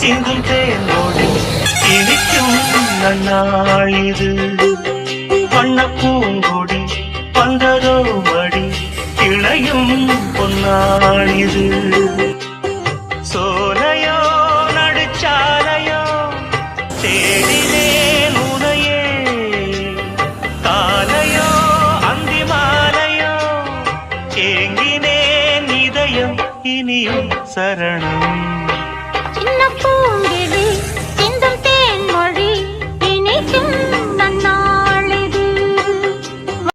சிந்தும் தேனோடு இனிக்கும் நன்னாளிது வண்ண பூங்கொடி வந்ததோ மடி இளையும் பொன்னாளிது சோலையோ நடுச்சாலையோ தேடினேன் உனையே காலையோ அந்தி மாலையோ ஏங்கினேன் இதயம் இனியும் சரணம்